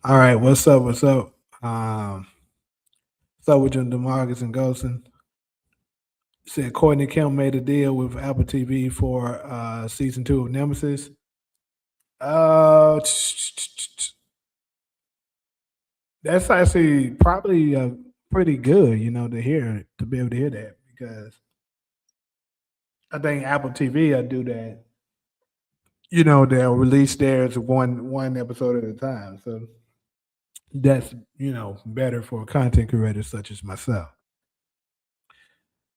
All right, what's up? What's up? What's up with you, Demarcus and Golson? Said Courtney Kemp made a deal with Apple TV for season 2 of Nemesis. Uh, that's actually probably pretty good, to hear to be able to hear that because I think Apple TV will do that. They'll release theirs one episode at a time, so that's better for content creators such as myself.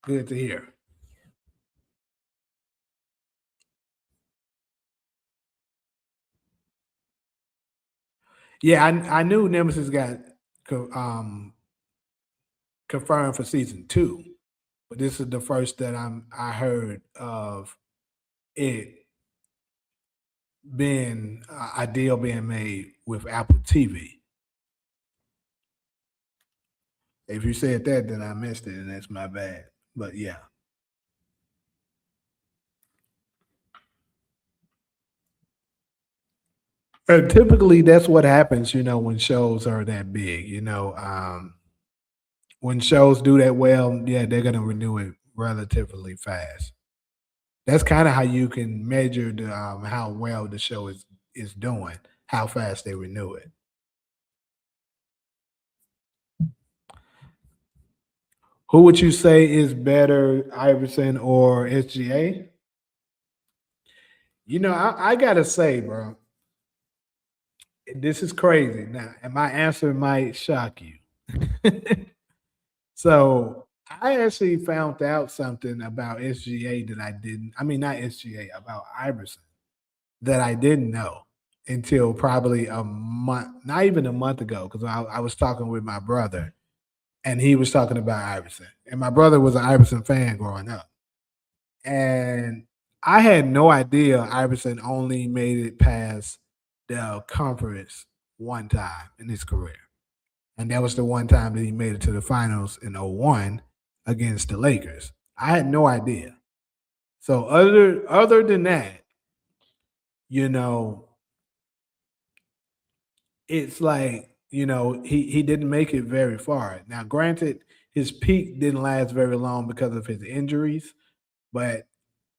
Good to hear. Yeah, I knew Nemesis got co- um, confirmed for season 2, but this is the first that I heard of it being a deal being made with Apple TV. If you said that, then I missed it, and that's my bad. But yeah, typically that's what happens. When shows are that big. When shows do that well, yeah, they're gonna renew it relatively fast. That's kind of how you can measure how well the show is doing, how fast they renew it. Who would you say is better, Iverson or SGA? I gotta say, bro, this is crazy now, and my answer might shock you. So I actually found out something about SGA that I didn't. I mean, not SGA, about Iverson that I didn't know until probably a month, not even a month ago, because I was talking with my brother and he was talking about Iverson. And my brother was an Iverson fan growing up. And I had no idea Iverson only made it past the conference one time in his career. And that was the one time that he made it to the finals in '01 against the Lakers. I had no idea. So other than that, you know, it's like, he didn't make it very far. Now, granted, his peak didn't last very long because of his injuries, but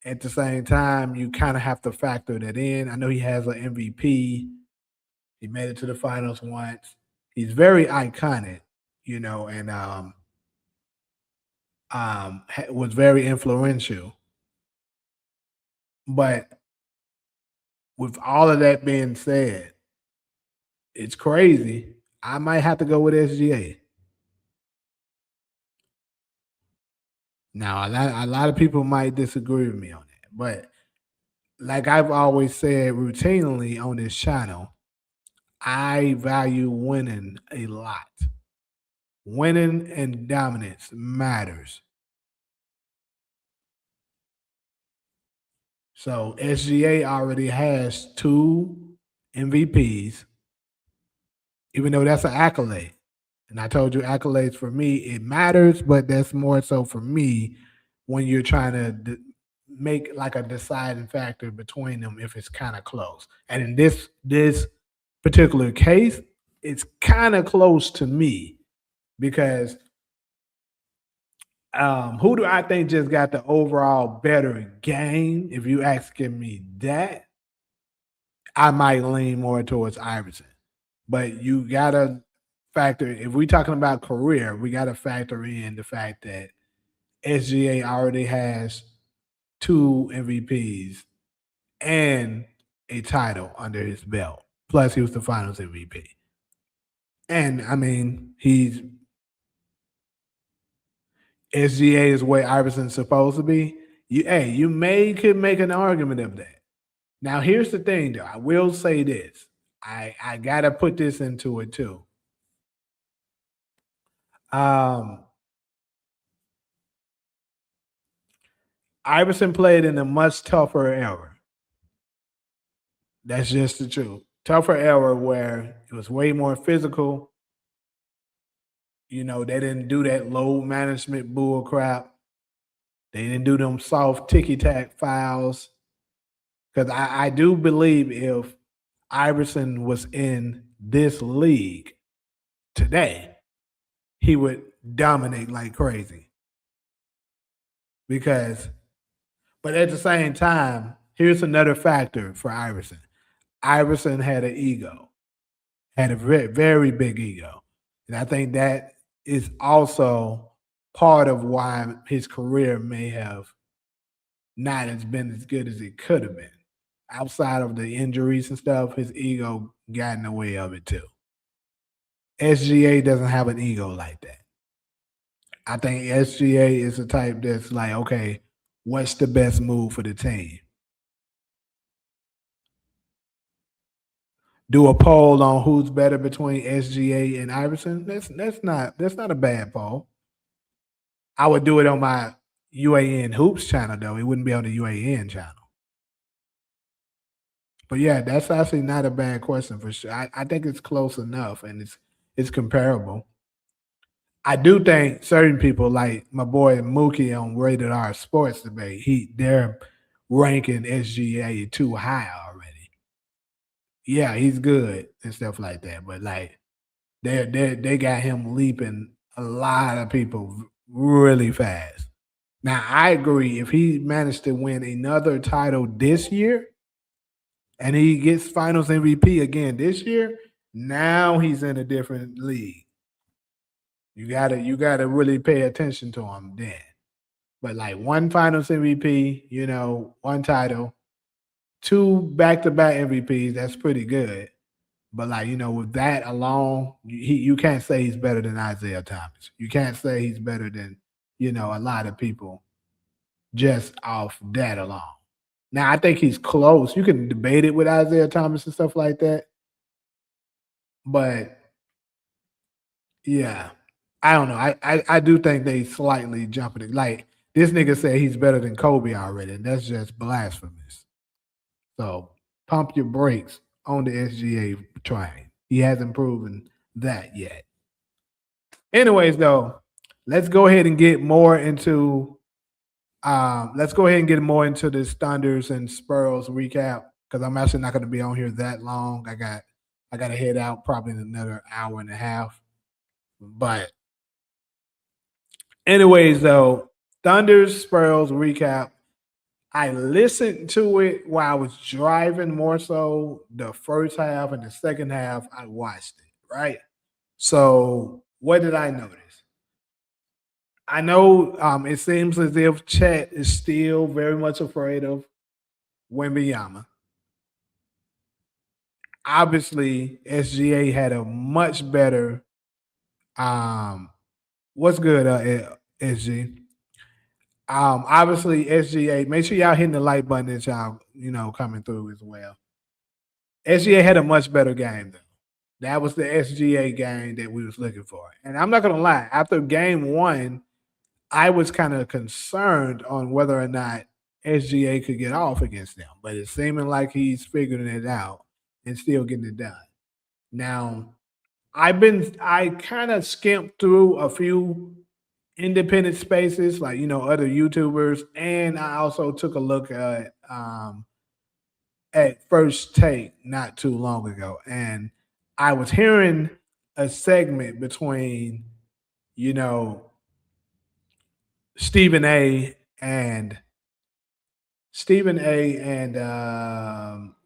at the same time, you kind of have to factor that in. I know he has an MVP. He made it to the finals once. He's very iconic, and was very influential. But with all of that being said, it's crazy. I might have to go with SGA. Now, a lot of people might disagree with me on that, but like I've always said routinely on this channel, I value winning a lot. Winning and dominance matters. So SGA already has 2 MVPs, even though that's an accolade. And I told you accolades for me, it matters, but that's more so for me when you're trying to make like a deciding factor between them if it's kind of close. And in this particular case, it's kind of close to me because who do I think just got the overall better game? If you asking me that, I might lean more towards Iverson. But you gotta factor if we're talking about career, we gotta factor in the fact that SGA already has 2 MVPs and a title under his belt. Plus, he was the Finals MVP. And I mean, he's SGA is where Iverson's supposed to be. You may could make an argument of that. Now, here's the thing, though. I will say this. I gotta put this into it too. Um, Iverson played in a much tougher era. That's just the truth. Tougher era where it was way more physical. They didn't do that load management bull crap. They didn't do them soft ticky tack fouls. Because I do believe if Iverson was in this league today, he would dominate like crazy. Because, but at the same time, here's another factor for Iverson. Iverson had an ego, had a very, very big ego. And I think that is also part of why his career may have not as been as good as it could have been. Outside of the injuries and stuff, his ego got in the way of it too. SGA doesn't have an ego like that. I think SGA is the type that's like, okay, what's the best move for the team? Do a poll on who's better between SGA and Iverson. That's not a bad poll. I would do it on my UAN Hoops channel though. It wouldn't be on the UAN channel. But yeah, that's actually not a bad question for sure. I think it's close enough and it's comparable. I do think certain people like my boy Mookie on Rated R Sports Debate, they're ranking SGA too high already. Yeah, he's good and stuff like that, but like they got him leaping a lot of people really fast. Now I agree if he managed to win another title this year and he gets Finals MVP again this year, now he's in a different league. You gotta really pay attention to him then. But like one Finals MVP, one title, two back-to-back MVPs, that's pretty good. But like with that alone, you can't say he's better than Isaiah Thomas. You can't say he's better than a lot of people just off that alone. Now I think he's close. You can debate it with Isaiah Thomas and stuff like that, but yeah, I don't know. I do think they slightly jumping it. Like this nigga said he's better than Kobe already, and that's just blasphemous. So pump your brakes on the SGA train. He hasn't proven that yet. Anyways, though, let's go ahead and get more into this Thunders and Spurs recap because I'm actually not going to be on here that long. I got to head out probably in another hour and a half. But anyways, though, Thunders Spurs recap. I listened to it while I was driving more so the first half and the second half I watched it, right? So what did I notice? I know it seems as if Chet is still very much afraid of Wembanyama. Obviously, SGA had a much better what's good, SG? Obviously SGA, make sure y'all hitting the like button that y'all, coming through as well. SGA had a much better game though. That was the SGA game that we was looking for. And I'm not gonna lie, after game one, I was kind of concerned on whether or not SGA could get off against them, but it's seeming like he's figuring it out and still getting it done. Now, I kind of skimped through a few independent spaces, like other YouTubers, and I also took a look at First Take not too long ago, and I was hearing a segment between you know Stephen A. and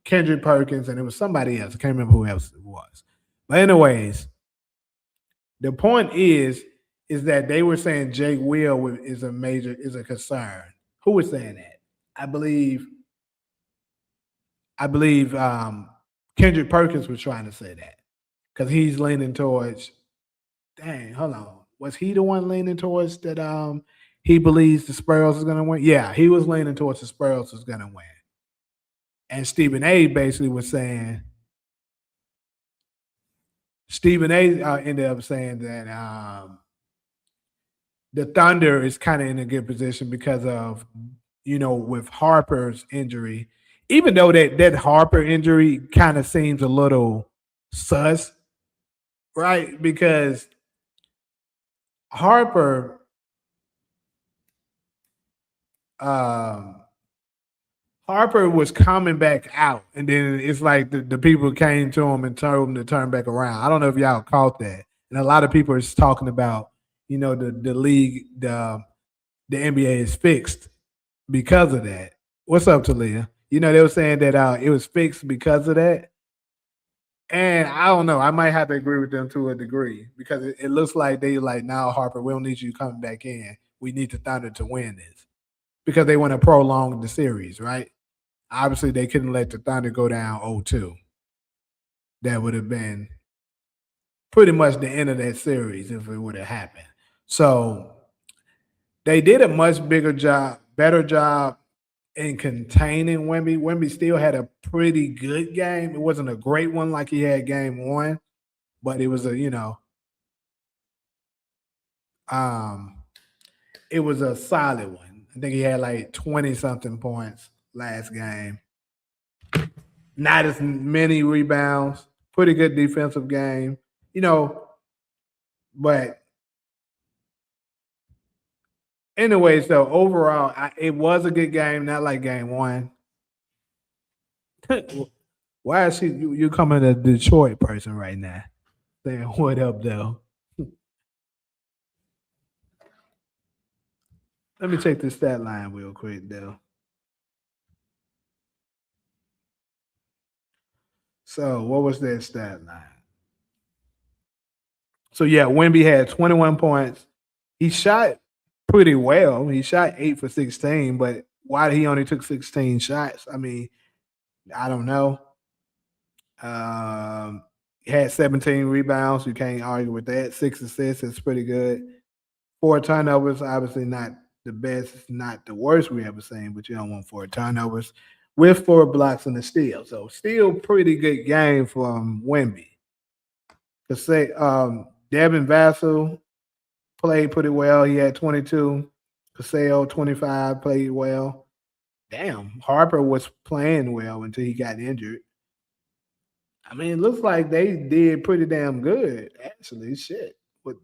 Kendrick Perkins, and it was somebody else. I can't remember who else it was. But anyways, the point is that they were saying Jake Will is a concern. Who was saying that? I believe Kendrick Perkins was trying to say that because he's leaning towards. Dang, hold on. Was he the one leaning towards that? He believes the Spurs is going to win. Yeah, he was leaning towards the Spurs is going to win. And Stephen A. basically was saying. Stephen A. Ended up saying that the Thunder is kind of in a good position because of with Harper's injury, even though that Harper injury kind of seems a little sus, right? Because Harper um, Harper was coming back out, and then it's like the people came to him and told him to turn back around. I don't know if y'all caught that, and a lot of people are talking about, the league, the NBA is fixed because of that. What's up, Talia? They were saying that it was fixed because of that, and I don't know. I might have to agree with them to a degree because it looks like they like now Harper. We don't need you coming back in. We need the Thunder to win this because they want to prolong the series, right? Obviously, they couldn't let the Thunder go down 0-2. That would have been pretty much the end of that series if it would have happened. So they did a much bigger job, better job in containing Wemby. Wemby still had a pretty good game. It wasn't a great one like he had game one, but it was um, it was a solid one. I think he had like 20 something points last game. Not as many rebounds. Pretty good defensive game. You know, but anyway, so overall, it was a good game. Not like game one. Why is you coming a Detroit person right now? Saying what up though? Let me check the stat line real quick though. So what was that stat line? So yeah, Wemby had 21 points. He shot pretty well. He shot 8 for 16, but why he only took 16 shots? I mean, I don't know. Um, he had 17 rebounds. You can't argue with that. 6 assists is pretty good. 4 turnovers, obviously not the best, not the worst we ever seen, but you don't want 4 turnovers. With 4 blocks and a steal. So still pretty good game from Wemby. To say Devin Vassell played pretty well. He had 22. Paseo 25 played well. Damn, Harper was playing well until he got injured. I mean, it looks like they did pretty damn good, actually. Shit. But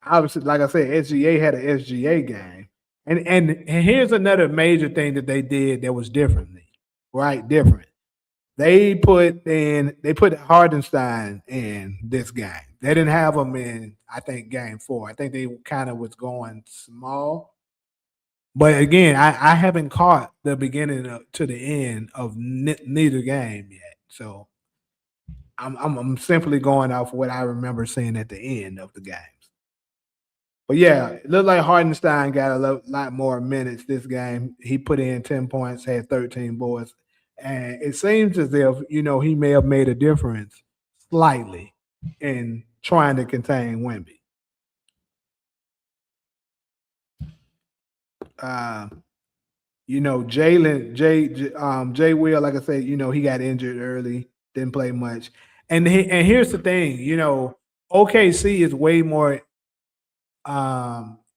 obviously, like I said, SGA had an SGA game. And here's another major thing that they did that was differently, right? Different. They put Hardenstein in this game. They didn't have him in, I think, game four. I think they kind of was going small. But again, I haven't caught the beginning to the end of neither game yet. So I'm simply going off what I remember seeing at the end of the games. But yeah, it looked like Hardenstein got a lot more minutes this game. He put in 10 points, had 13 boards. And it seems as if, he may have made a difference slightly in trying to contain Wemby. Uh, Jay Will, like I said, he got injured early, didn't play much. And here's the thing, OKC is way more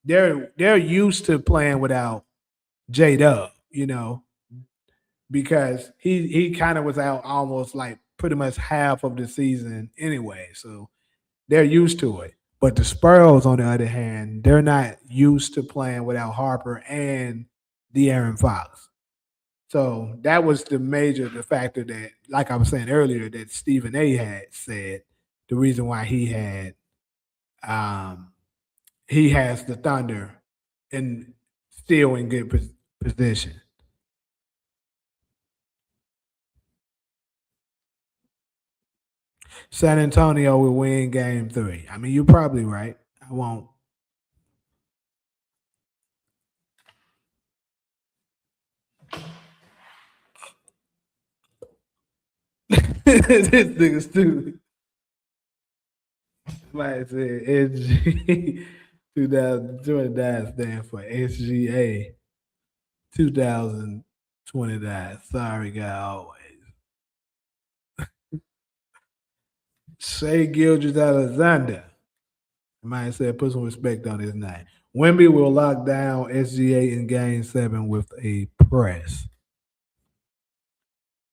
they're used to playing without J Dub, because he kind of was out almost like pretty much half of the season anyway. So they're used to it. But the Spurs, on the other hand, they're not used to playing without Harper and De'Aaron Fox. So that was the factor that, like I was saying earlier, that Stephen A. had said the reason why um, he has the Thunder and still in good position. San Antonio will win game three. I mean, you're probably right. I won't. This nigga stupid. Somebody said SG 2029 stand for SGA 2029. Sorry, guy, always. Shea Gilders Alexander. Somebody said put some respect on his name. Wemby will lock down SGA in game seven with a press.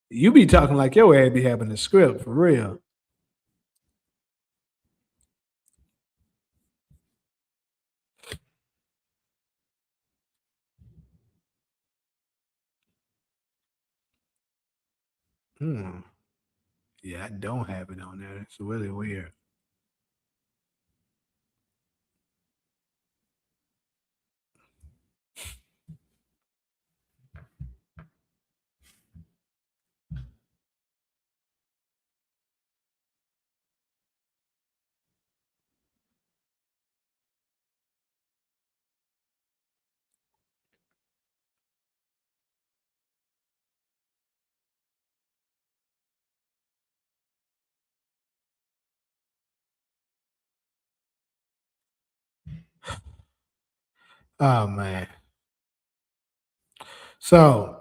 You be talking like your ass be having a script for real. Hmm. Yeah, I don't have it on there. It's really weird. Oh man. So,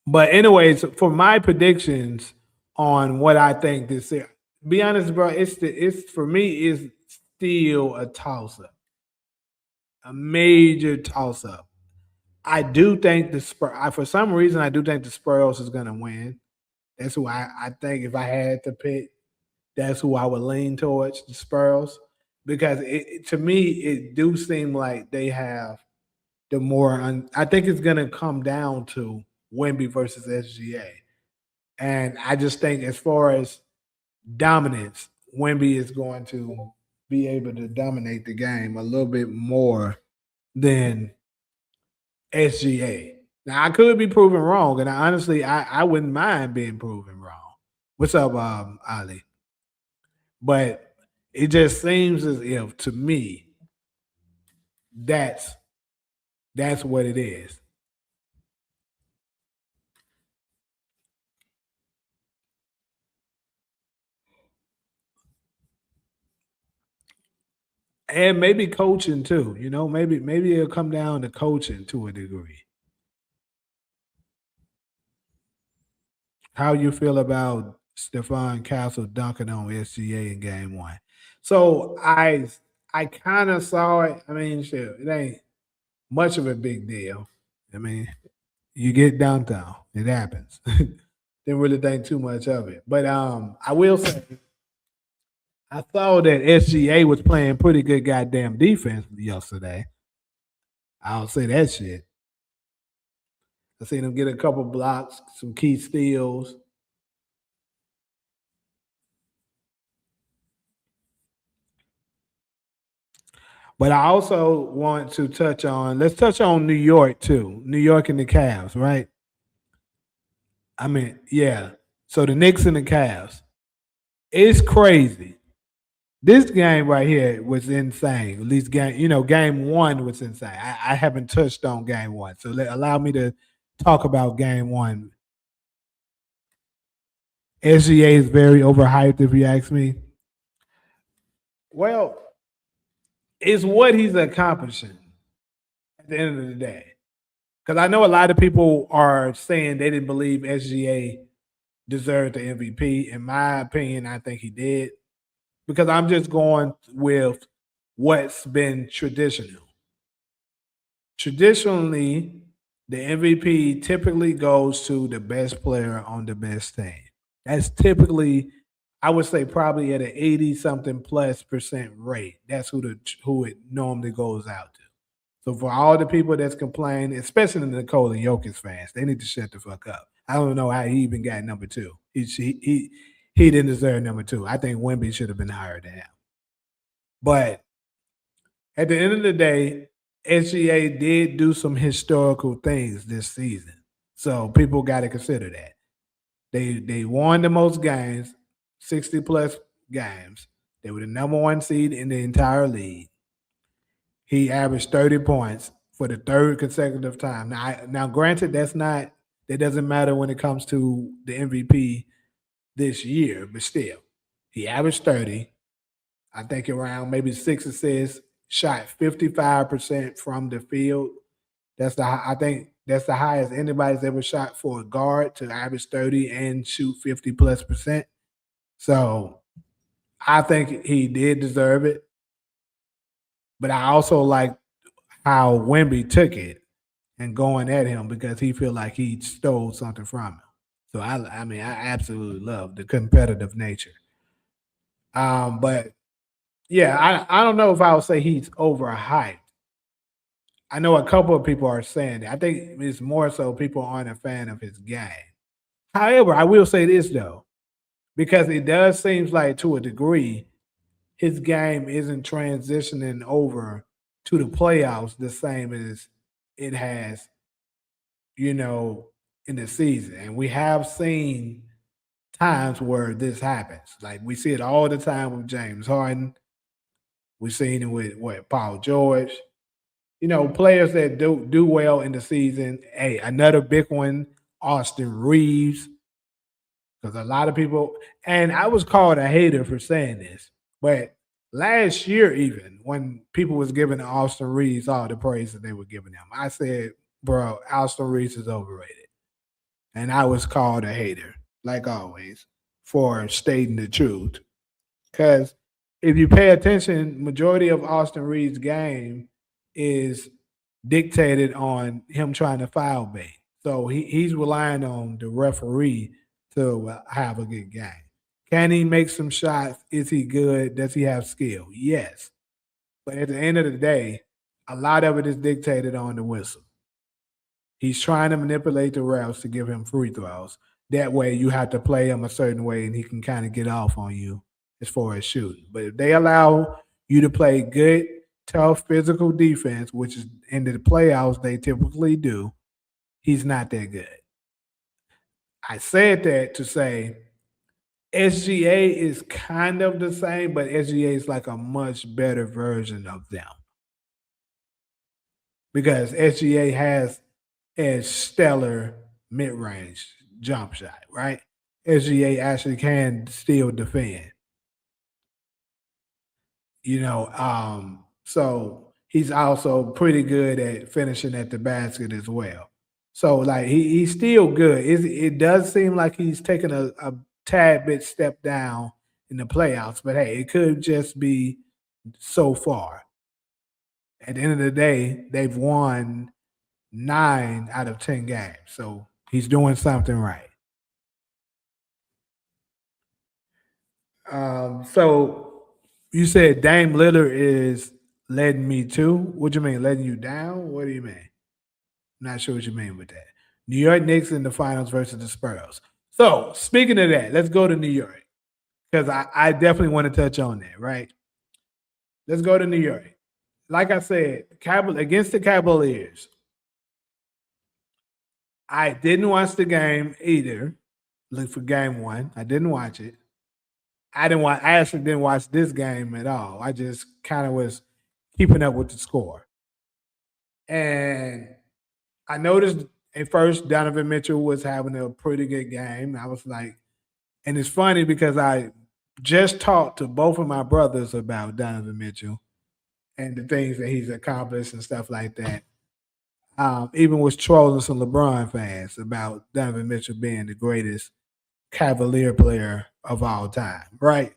but anyways, for my predictions on what I think this year, be honest, bro, it's for me is still a toss up, a major toss up. I do think the Spurs. For some reason, I do think the Spurs is going to win. That's who I think if I had to pick, that's who I would lean towards the Spurs because to me it do seem like they have the more. I think it's going to come down to Wemby versus SGA, and I just think as far as dominance, Wemby is going to be able to dominate the game a little bit more than SGA. Now I could be proven wrong, and honestly, I wouldn't mind being proven wrong. What's up, Ali? But it just seems as if to me that's that's what it is. And maybe coaching too. Maybe it'll come down to coaching to a degree. How you feel about Stephon Castle dunking on SGA in game one? So I kind of saw it. I mean, shit, it ain't much of a big deal. I mean, you get downtown. It happens. Didn't really think too much of it. But I will say I thought that SGA was playing pretty good goddamn defense yesterday. I'll say that shit. I seen him get a couple blocks, some key steals. But I also want to let's touch on New York too. New York and the Cavs, right? I mean, yeah. So the Knicks and the Cavs. It's crazy. This game right here was insane. At least game one was insane. I haven't touched on game one. So allow me to talk about game one. SGA is very overhyped, if you ask me. Well, it's what he's accomplishing at the end of the day. Because I know a lot of people are saying they didn't believe SGA deserved the MVP. In my opinion, I think he did. Because I'm just going with what's been traditional. Traditionally, the MVP typically goes to the best player on the best team. That's typically, I would say, probably at an 80 something plus percent rate. That's who it normally goes out to. So for all the people that's complaining, especially the Nikola Jokic fans, they need to shut the fuck up. I don't know how he even got number two. He didn't deserve number two. I think Wemby should have been higher than him. But at the end of the day, SGA did do some historical things this season. So people got to consider that. They won the most games, 60 plus games. They were the number one seed in the entire league. He averaged 30 points for the third consecutive time. Now, granted, that doesn't matter when it comes to the MVP this year, but still, he averaged 30. I think around maybe 6 assists, shot 55% from the field. I think that's the highest anybody's ever shot for a guard to average 30 and shoot 50 plus percent. So I think he did deserve it. But I also like how Wemby took it and going at him because he feel like he stole something from him. So I mean, I absolutely love the competitive nature. But yeah, I don't know if I would say he's overhyped. I know a couple of people are saying that. I think it's more so people aren't a fan of his game. However, I will say this though, because it does seems like to a degree his game isn't transitioning over to the playoffs the same as it has, you know, in the season. And we have seen times where this happens. Like we see it all the time with James Harden. We've seen it with what Paul George. You know, players that do well in the season. Hey, another big one, Austin Reeves, because a lot of people, and I was called a hater for saying this, but last year, even when people was giving Austin Reeves all the praise that they were giving him, I said, bro, Austin Reeves is overrated. And I was called a hater, like always, for stating the truth. Because if you pay attention, majority of Austin Reed's game is dictated on him trying to foul bait. So he's relying on the referee to have a good game. Can he make some shots? Is he good? Does he have skill? Yes. But at the end of the day, a lot of it is dictated on the whistle. He's trying to manipulate the refs to give him free throws. That way, you have to play him a certain way, and he can kind of get off on you as far as shooting. But if they allow you to play good, tough physical defense, which is into the playoffs they typically do, he's not that good. I said that to say SGA is kind of the same, but SGA is like a much better version of them because SGA has a stellar mid-range jump shot, right? SGA actually can still defend, so he's also pretty good at finishing at the basket as well. So like he's still good. It does seem like he's taking a tad bit step down in the playoffs, but hey, it could just be so far. At the end of the day, they've won 9 out of 10 games. So he's doing something right. So you said Dame Lillard is letting me too. What do you mean, letting you down? What do you mean? Not sure what you mean with that. New York Knicks in the finals versus the Spurs. So speaking of that, let's go to New York because I definitely want to touch on that. Right? Let's go to New York. Like I said, against the Cavaliers, I didn't watch the game either. Look for game one. I didn't watch it. I actually didn't watch this game at all. I just kind of was keeping up with the score. And I noticed at first Donovan Mitchell was having a pretty good game. I was like, and it's funny because I just talked to both of my brothers about Donovan Mitchell and the things that he's accomplished and stuff like that. Even was trolling some LeBron fans about Donovan Mitchell being the greatest Cavalier player of all time, right?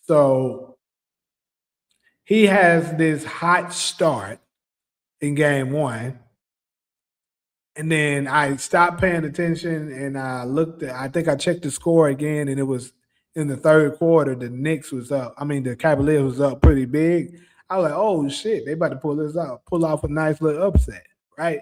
So he has this hot start in game one. And then I stopped paying attention and I looked at, I think I checked the score again, and it was in the third quarter. The Knicks was up. I mean, the Cavaliers was up pretty big. I was like, oh shit, they about to pull this out, pull off a nice little upset, right?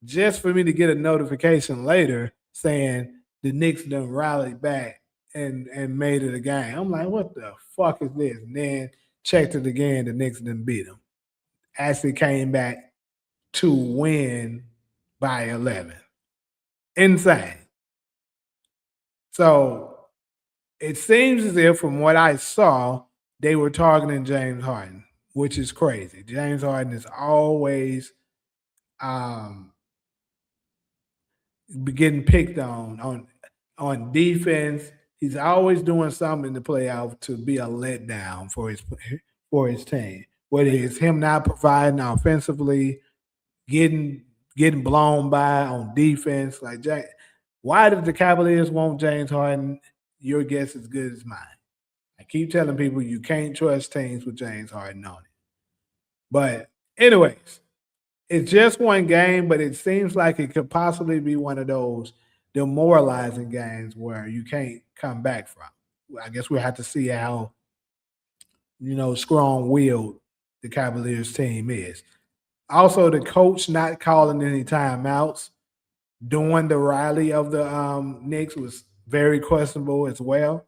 Just for me to get a notification later saying the Knicks done rallied back and made it a game. I'm like, what the fuck is this? And then checked it again, the Knicks didn't beat them. Actually came back to win by 11. Insane. So it seems as if, from what I saw, they were targeting James Harden, which is crazy. James Harden is always um, getting picked on defense. He's always doing something in the playoff to be a letdown for his team. Whether it's him not providing offensively, getting blown by on defense. Like Jack, why did the Cavaliers want James Harden? Your guess is as good as mine. I keep telling people you can't trust teams with James Harden on it. But anyways, it's just one game, but it seems like it could possibly be one of those demoralizing games where you can't come back from. I guess we'll have to see how strong-willed the Cavaliers team is. Also, the coach not calling any timeouts. doing the rally of the Knicks was very questionable as well,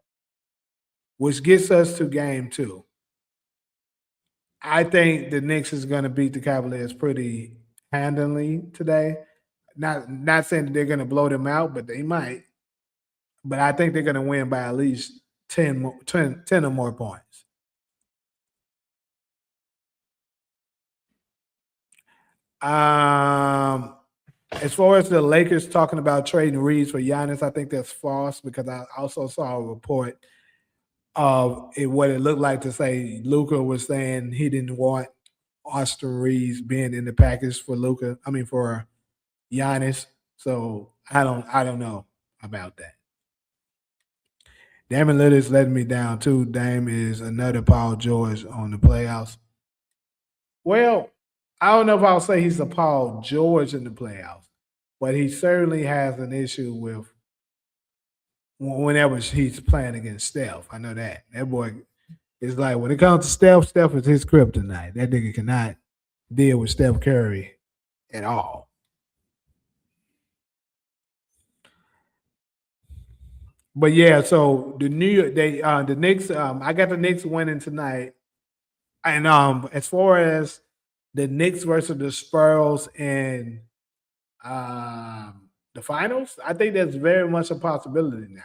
which gets us to game two. I think the Knicks is going to beat the Cavaliers pretty handily today. Not saying that they're going to blow them out, but they might. But I think they're going to win by at least 10 or more points. As far as the Lakers talking about trading Reeves for Giannis, I think that's false because I also saw a report of what it looked like to say Luca was saying he didn't want Austin Reeves being in the package for Luca. I mean for Giannis. So I don't know about that. Damian Lillard's letting me down too. Dame is another Paul George on the playoffs. Well, I don't know if I'll say he's a Paul George in the playoffs, but he certainly has an issue with whenever he's playing against Steph. I know that. That boy is like when it comes to Steph, Steph is his kryptonite. That nigga cannot deal with Steph Curry at all. But yeah, so the New York the Knicks, I got the Knicks winning tonight. And as far as the Knicks versus the Spurs in the finals, I think that's very much a possibility now.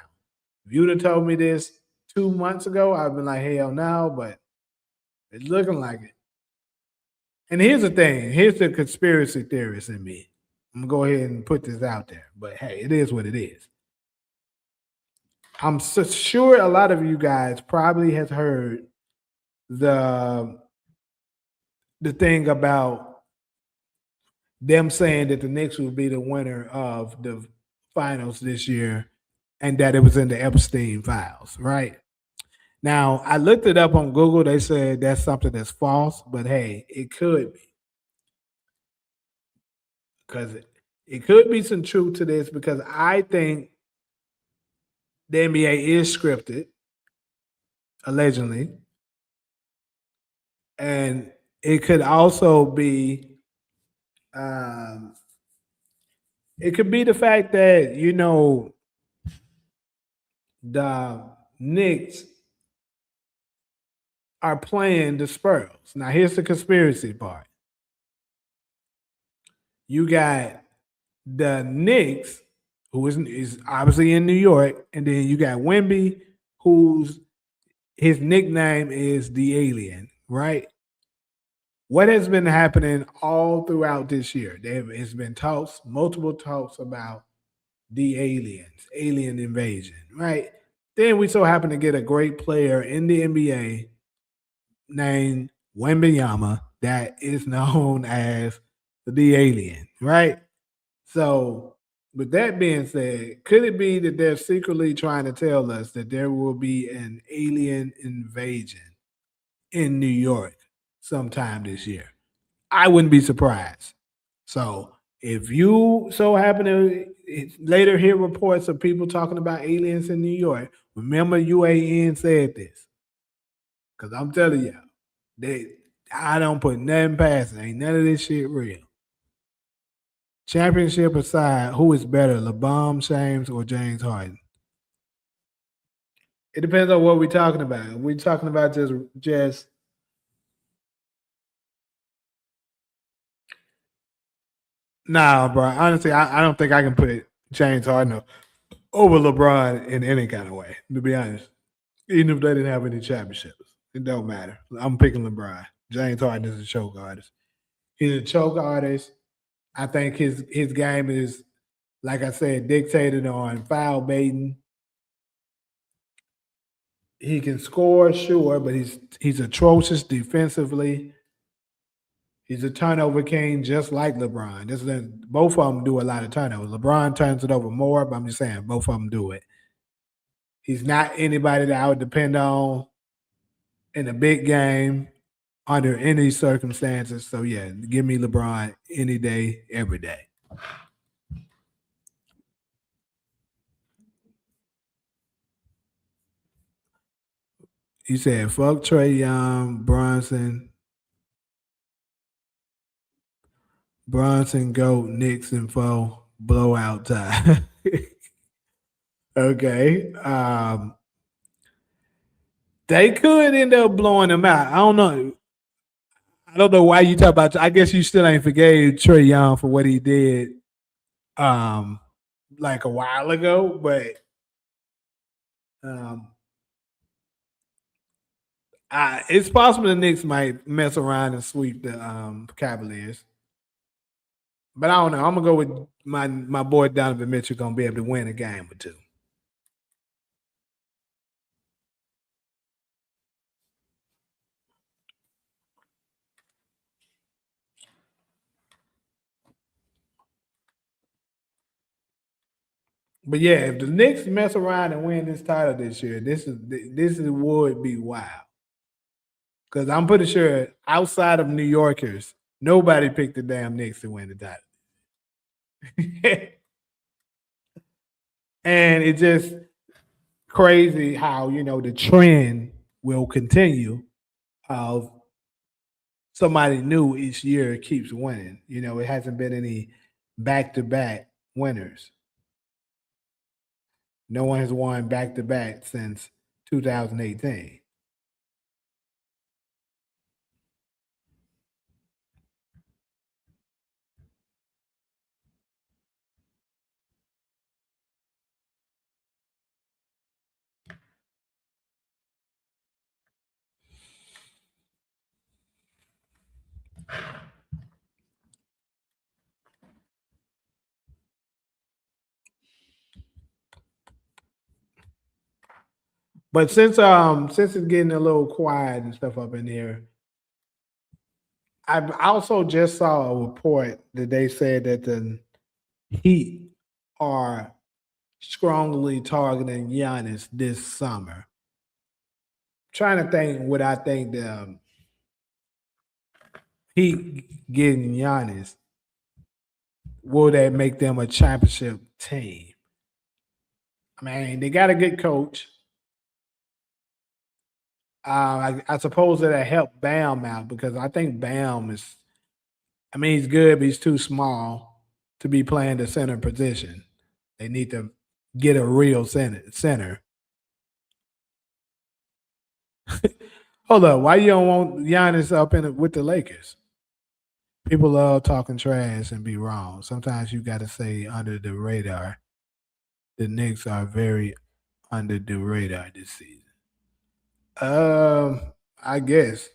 If you'd have told me this 2 months ago, I'd been like, hell no, but it's looking like it. And here's the thing, here's the conspiracy theorist in me. I'm gonna go ahead and put this out there, but hey, it is what it is. I'm so sure a lot of you guys probably has heard the the thing about them saying that the Knicks will be the winner of the finals this year and that it was in the Epstein files, right? Now, I looked it up on Google. They said that's something that's false, but hey, it could be because it could be some truth to this because I think the NBA is scripted, allegedly, and it could also be um, it could be the fact that the Knicks are playing the Spurs. Now, here's the conspiracy part. You got the Knicks, who is obviously in New York, and then you got Wemby, who's his nickname is the Alien, right? What has been happening all throughout this year? It's been talks, multiple talks about the aliens, alien invasion, right? Then we so happen to get a great player in the NBA named Wembyama that is known as the alien, right? So, with that being said, could it be that they're secretly trying to tell us that there will be an alien invasion in New York sometime this year? I wouldn't be surprised. So, if you so happen to later hear reports of people talking about aliens in New York, remember UAN said this. Because I'm telling you, they I don't put nothing past it. Ain't none of this shit real. Championship aside, who is better, LeBron James or James Harden? It depends on what we're talking about. We're talking about just nah, bro. Honestly, I don't think I can put James Harden over LeBron in any kind of way. To be honest, even if they didn't have any championships, it don't matter. I'm picking LeBron. James Harden is a choke artist. He's a choke artist. I think his game is, like I said, dictated on foul baiting. He can score, sure, but he's atrocious defensively. He's a turnover king, just like LeBron. Both of them do a lot of turnovers. LeBron turns it over more, but I'm just saying both of them do it. He's not anybody that I would depend on in a big game under any circumstances. So yeah, give me LeBron any day, every day. He said, "Fuck Trey Young, Bronson, Goat, Knicks, and Foe." blowout time. Okay. They could end up blowing them out. I don't know. I don't know why you talk about. I guess you still ain't forgave Trey Young for what he did, um, like a while ago. But um, it's possible the Knicks might mess around and sweep the Cavaliers. But I don't know. I'm gonna go with my boy Donovan Mitchell gonna be able to win a game or two. But yeah, if the Knicks mess around and win this title this year, this is would be wild. Because I'm pretty sure outside of New Yorkers, nobody picked the damn Knicks to win the title. And it's just crazy how the trend will continue of somebody new each year keeps winning. It hasn't been any back to back winners. No one has won back to back since 2018. But since it's getting a little quiet and stuff up in here, I also just saw a report that they said that the Heat are strongly targeting Giannis this summer. Trying to think what I think the Heat getting Giannis, will that make them a championship team? I mean, they got a good coach. I suppose that helped Bam out because I think Bam is. I mean, he's good, but he's too small to be playing the center position. They need to get a real center. Hold up, why you don't want Giannis up in it with the Lakers? People love talking trash and be wrong. Sometimes you got to say under the radar. The Knicks are very under the radar this season. I guess.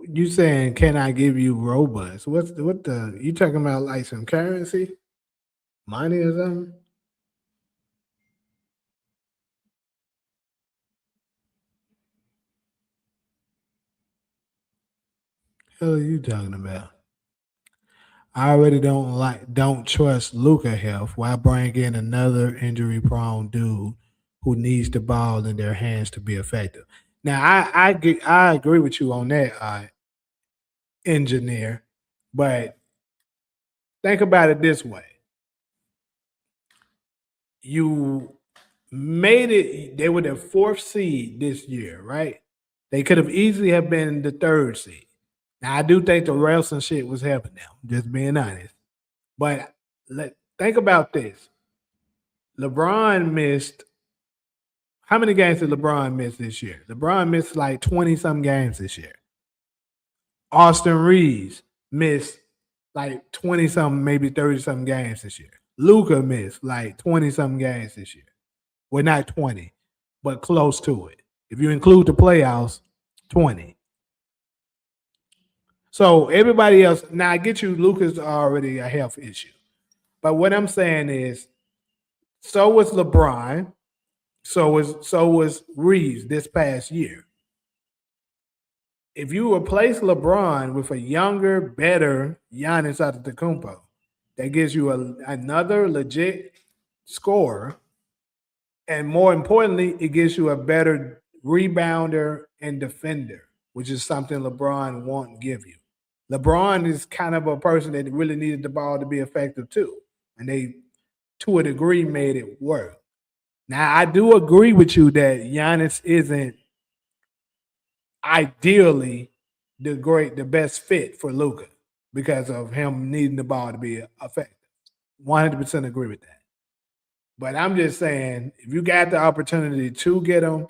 You saying can I give you robust? What the you talking about like some currency? Money or something? Hell are you talking about? I already don't trust Luca health. Why bring in another injury prone dude who needs the ball in their hands to be effective? Now I agree with you on that, engineer, but think about it this way: you made it. They were the fourth seed this year, right? They could have easily have been the third seed. Now I do think the refs and shit was helping them. Just being honest, but think about this: LeBron missed. How many games did LeBron miss this year? LeBron missed like 20 some games this year. Austin Reeves missed like 20 some, maybe 30 some games this year. Luka missed like 20 something games this year. Well, not 20, but close to it. If you include the playoffs, 20. So everybody else, now I get you, Luka's already a health issue. But what I'm saying is, so was LeBron, so was Reeves this past year. If you replace LeBron with a younger, better Giannis Antetokounmpo, that gives you another legit scorer, and more importantly, it gives you a better rebounder and defender, which is something LeBron won't give you. LeBron is kind of a person that really needed the ball to be effective too, and they, to a degree, made it work. Now, I do agree with you that Giannis isn't ideally the best fit for Luka because of him needing the ball to be effective. 100% agree with that. But I'm just saying, if you got the opportunity to get him,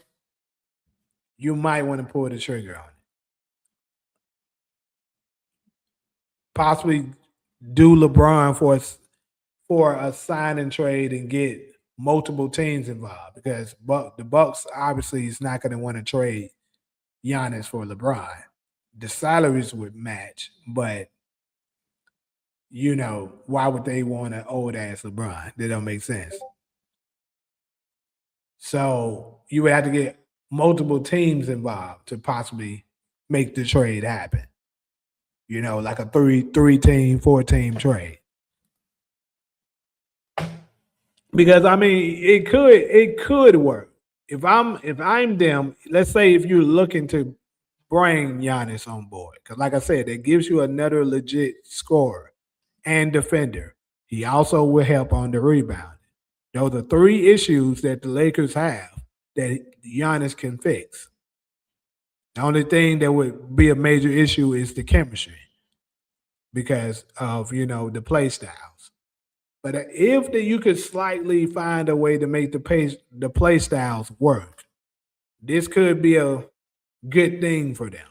you might want to pull the trigger on it. Possibly do LeBron for a sign and trade and get multiple teams involved because the Bucks obviously is not going to want to trade Giannis for LeBron. The salaries would match, but why would they want an old ass LeBron? That don't make sense. So you would have to get multiple teams involved to possibly make the trade happen. Like a three team, 4 team trade. Because I mean, it could work. If I'm them, let's say if you're looking to bring Giannis on board, because like I said, that gives you another legit scorer and defender. He also will help on the rebound. Those are 3 issues that the Lakers have that Giannis can fix. The only thing that would be a major issue is the chemistry because of the play styles. But if you could slightly find a way to make the play styles work, this could be a good thing for them.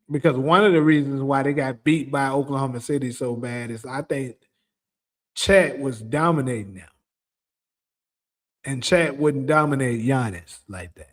Because one of the reasons why they got beat by Oklahoma City so bad is I think Chet was dominating them, and Chet wouldn't dominate Giannis like that.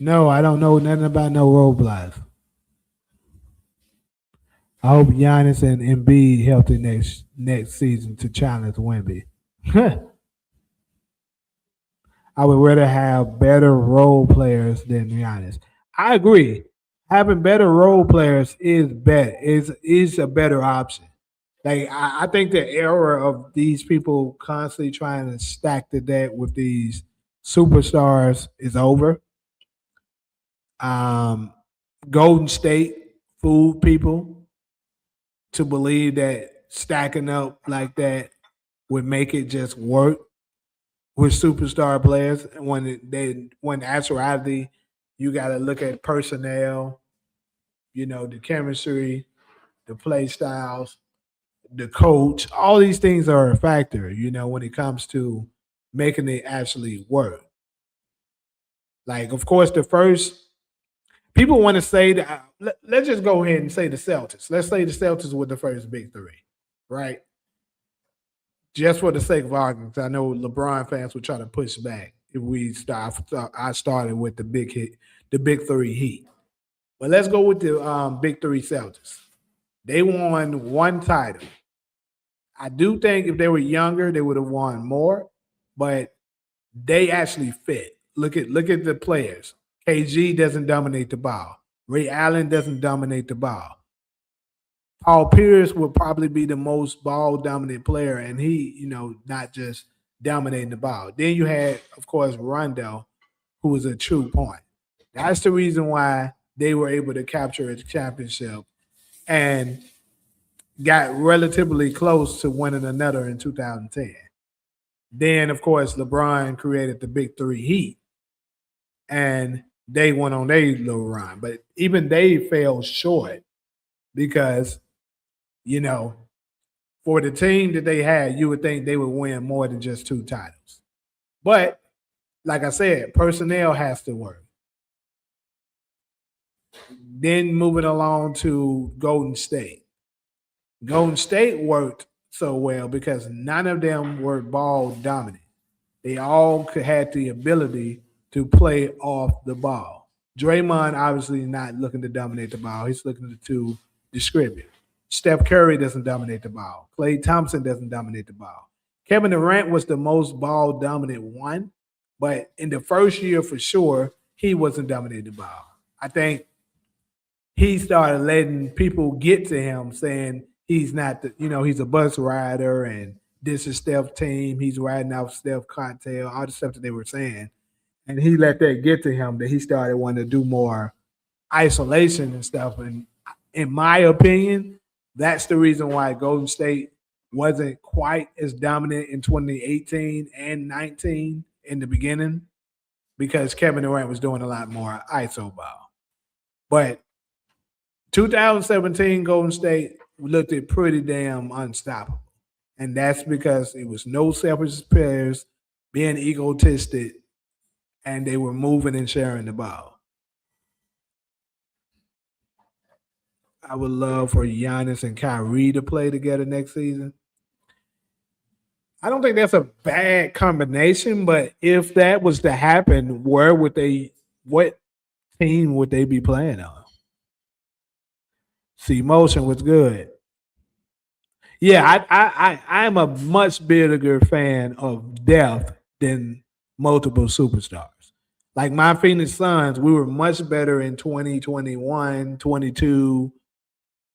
No, I don't know nothing about no roadblocks. I hope Giannis and Embiid healthy next season to challenge Wemby. I would rather have better role players than Giannis. I agree. Having better role players is a better option. Like I think the era of these people constantly trying to stack the deck with these superstars is over. Um, Golden State fooled people to believe that stacking up like that would make it just work with superstar players. When actuality, you got to look at personnel, the chemistry, the play styles, the coach. All these things are a factor, when it comes to making it actually work. Like, of course, the first people want to say that. Let's just go ahead and say the Celtics. Let's say the Celtics were the first big 3, right? Just for the sake of argument, I know LeBron fans would try to push back if we start. I started with the big hit, the big 3 Heat, but let's go with the big 3 Celtics. They won 1 title. I do think if they were younger, they would have won more, but they actually fit. Look at the players. KG doesn't dominate the ball. Ray Allen doesn't dominate the ball. Paul Pierce would probably be the most ball dominant player, and he, not just dominating the ball. Then you had, of course, Rondo, who was a true point. That's the reason why they were able to capture a championship and got relatively close to winning another in 2010. Then, of course, LeBron created the Big Three Heat, and they went on their little run. But even they fell short because, you know, for the team that they had, you would think they would win more than just two titles. But like I said, personnel has to work. Then moving along to Golden State. Golden State worked so well because none of them were ball dominant. They all had the ability to play off the ball. Draymond obviously not looking to dominate the ball. He's looking to distribute. Steph Curry doesn't dominate the ball. Klay Thompson doesn't dominate the ball. Kevin Durant was the most ball dominant one, but in the first year for sure, he wasn't dominating the ball. I think he started letting people get to him saying he's not the, he's a bus rider and this is Steph's team. He's riding out Steph cocktail, all the stuff that they were saying. And he let that get to him that he started wanting to do more isolation and stuff. And in my opinion, that's the reason why Golden State wasn't quite as dominant in 2018 and 19 in the beginning because Kevin Durant was doing a lot more ISO ball. But 2017 Golden State looked at pretty damn unstoppable. And that's because it was no selfish players being egotistic and they were moving and sharing the ball. I would love for Giannis and Kyrie to play together next season. I don't think that's a bad combination, but if that was to happen, what team would they be playing on? See, motion was good. Yeah, I'm a much bigger fan of depth than multiple superstars. Like my Phoenix Suns, we were much better in 2021, 22,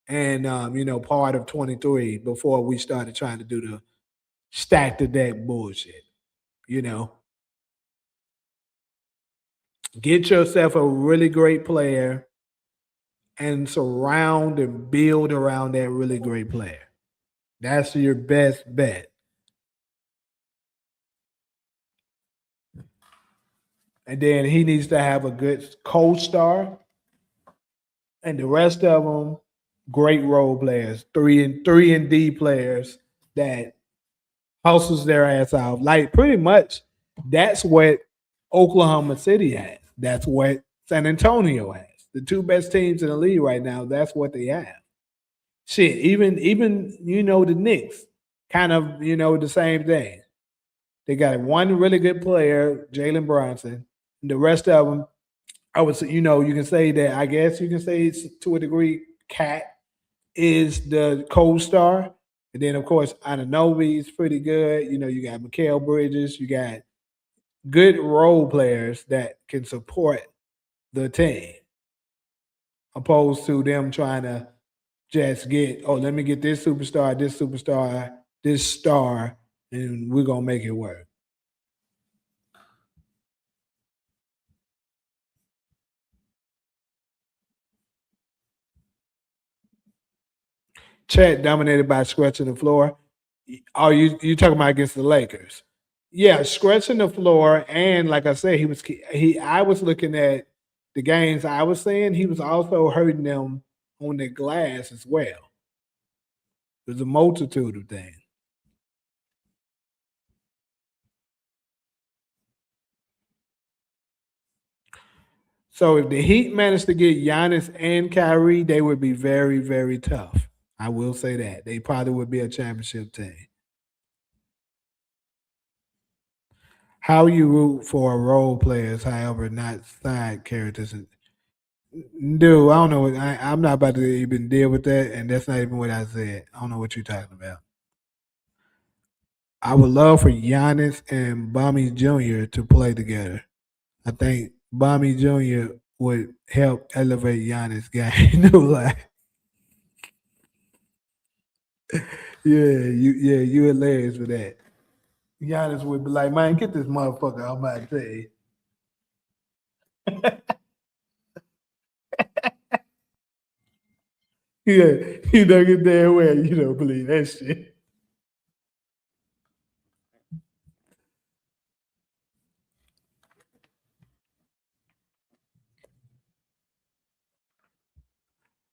and part of 23 before we started trying to do the stack the deck bullshit. You know, get yourself a really great player and surround and build around that really great player. That's your best bet. And then he needs to have a good co-star, and the rest of them great role players, three and D players that hustles their ass off. Like pretty much, that's what Oklahoma City has. That's what San Antonio has. The two best teams in the league right now. That's what they have. Shit, even the Knicks, kind of the same thing. They got one really good player, Jalen Brunson. And the rest of them, I would say, you can say that. I guess you can say it's to a degree. Cat is the co-star, and then of course Ananobi is pretty good. You got Mikael Bridges. You got good role players that can support the team, opposed to them trying to just get, oh, let me get this superstar, this star, and we're gonna make it work. Chet dominated by scratching the floor. Are you talking about against the Lakers? Yeah, scratching the floor, and like I said, he. I was looking at the games I was saying. He was also hurting them on the glass as well. There's a multitude of things. So if the Heat managed to get Giannis and Kyrie, they would be very, very tough. I will say that they probably would be a championship team. How you root for role players, however, not side characters. Dude, I don't know. I'm not about to even deal with that, and that's not even what I said. I don't know what you're talking about. I would love for Giannis and Bami Jr. to play together. I think Bami Jr. would help elevate Giannis' game. No lie. You hilarious for that. Giannis would be like, man, get this motherfucker. I'm about to tell you. Yeah, you know good damn well you don't believe that shit.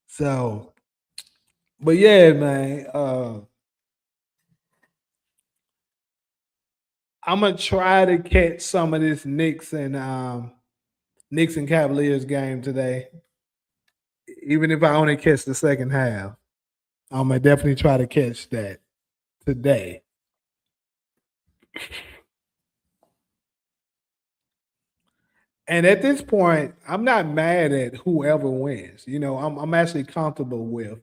So, but yeah, man, I'm gonna try to catch some of this Knicks and Cavaliers game today, even if I only catch the second half. I'm gonna definitely try to catch that today. And at this point, I'm not mad at whoever wins. You know, I'm actually comfortable with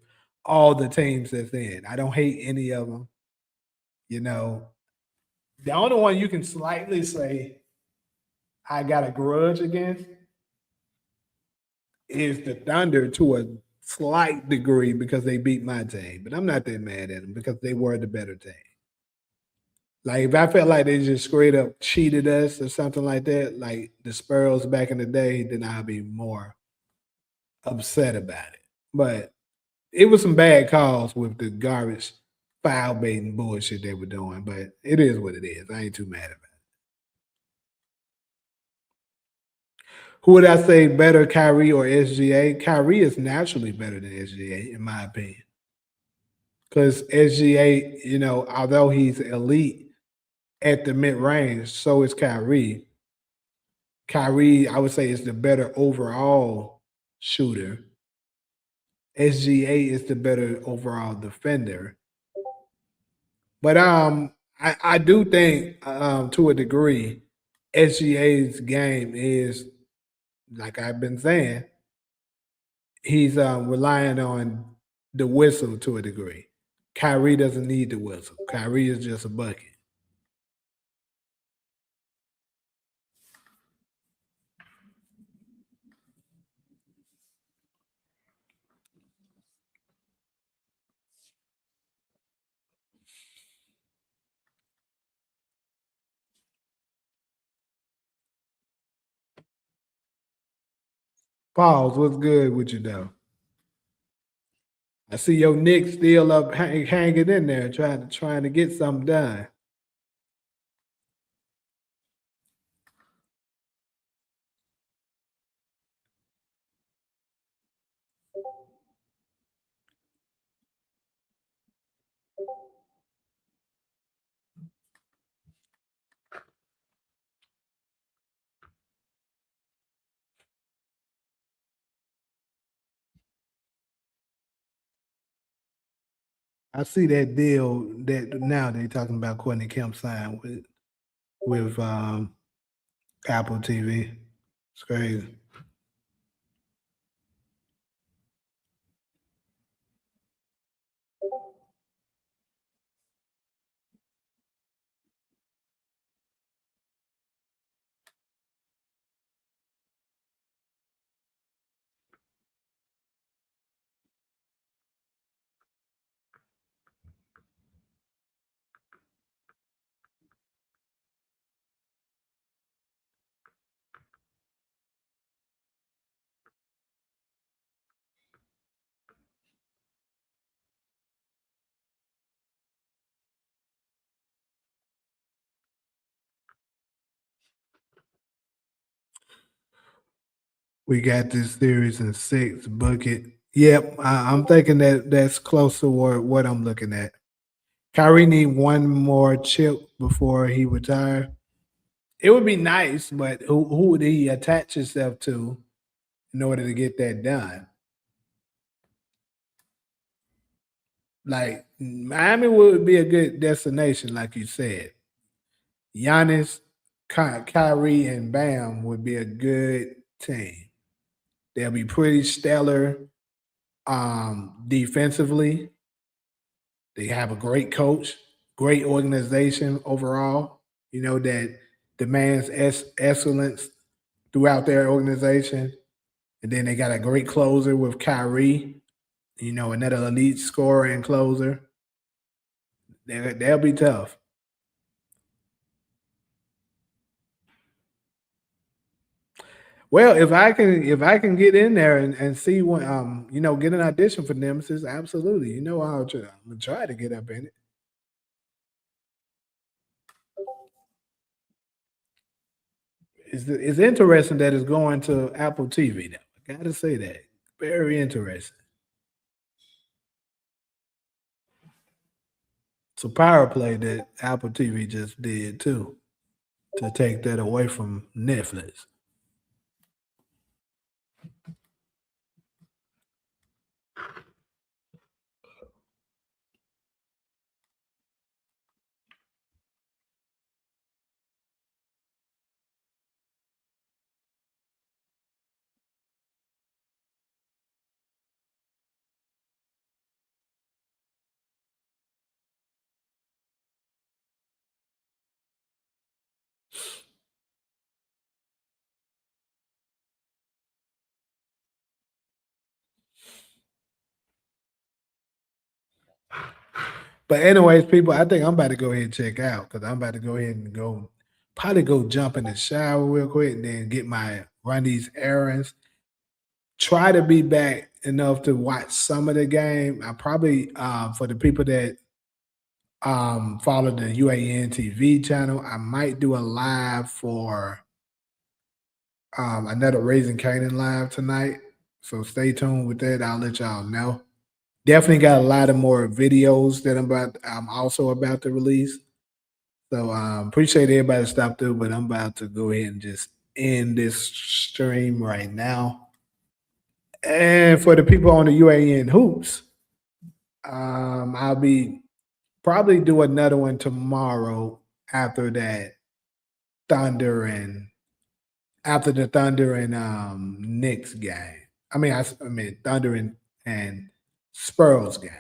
all the teams that's in. I don't hate any of them. You know, the only one you can slightly say I got a grudge against is the Thunder to a slight degree because they beat my team. But I'm not that mad at them because they were the better team. Like if I felt like they just straight up cheated us or something like that, like the Spurs back in the day, then I'd be more upset about it. But it was some bad calls with the garbage foul baiting bullshit they were doing. But it is what it is. I ain't too mad about it. Who would I say better, Kyrie or SGA? Kyrie is naturally better than SGA, in my opinion. Because SGA, you know, although he's elite at the mid range, so is Kyrie. Kyrie, I would say, is the better overall shooter. SGA is the better overall defender. But I do think to a degree, SGA's game is like I've been saying, he's relying on the whistle to a degree. Kyrie doesn't need the whistle. Kyrie is just a bucket. Pause. What's good with you though? I see your Knicks still up hanging in there, trying to get something done. I see that deal that now they talking about Courtney Kemp signed with Apple TV. It's crazy. We got this series in six bucket. Yep, I'm thinking that that's close to what I'm looking at. Kyrie need one more chip before he retire. It would be nice, but who would he attach himself to in order to get that done? Like Miami would be a good destination, like you said. Giannis, Kyrie, and Bam would be a good team. They'll be pretty stellar defensively. They have a great coach, great organization overall. You know that demands excellence throughout their organization. And then they got a great closer with Kyrie. You know, another elite scorer and closer. They'll be tough. Well, if I can get in there and see when get an audition for Nemesis, absolutely. I'm gonna try to get up in it. It's interesting that it's going to Apple TV now. I gotta say that. Very interesting. It's a power play that Apple TV just did too to take that away from Netflix. But anyways, people, I think I'm about to go ahead and check out because I'm about to go ahead and probably go jump in the shower real quick and then get my run these errands. Try to be back enough to watch some of the game. I probably for the people that follow the UAN TV channel, I might do a live for another Raising Canaan live tonight. So stay tuned with that. I'll let y'all know. Definitely got a lot of more videos that I'm also about to release. So appreciate everybody that stopped through, but I'm about to go ahead and just end this stream right now. And for the people on the UAN hoops, I'll be probably do another one tomorrow after that Thunder and after the Thunder and Knicks game. I mean Thunder and Spurs game.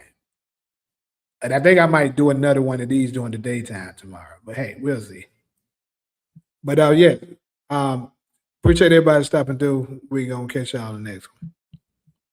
And I think I might do another one of these during the daytime tomorrow. But hey, we'll see. But yeah, um, appreciate everybody stopping through. We're gonna catch y'all on the next one.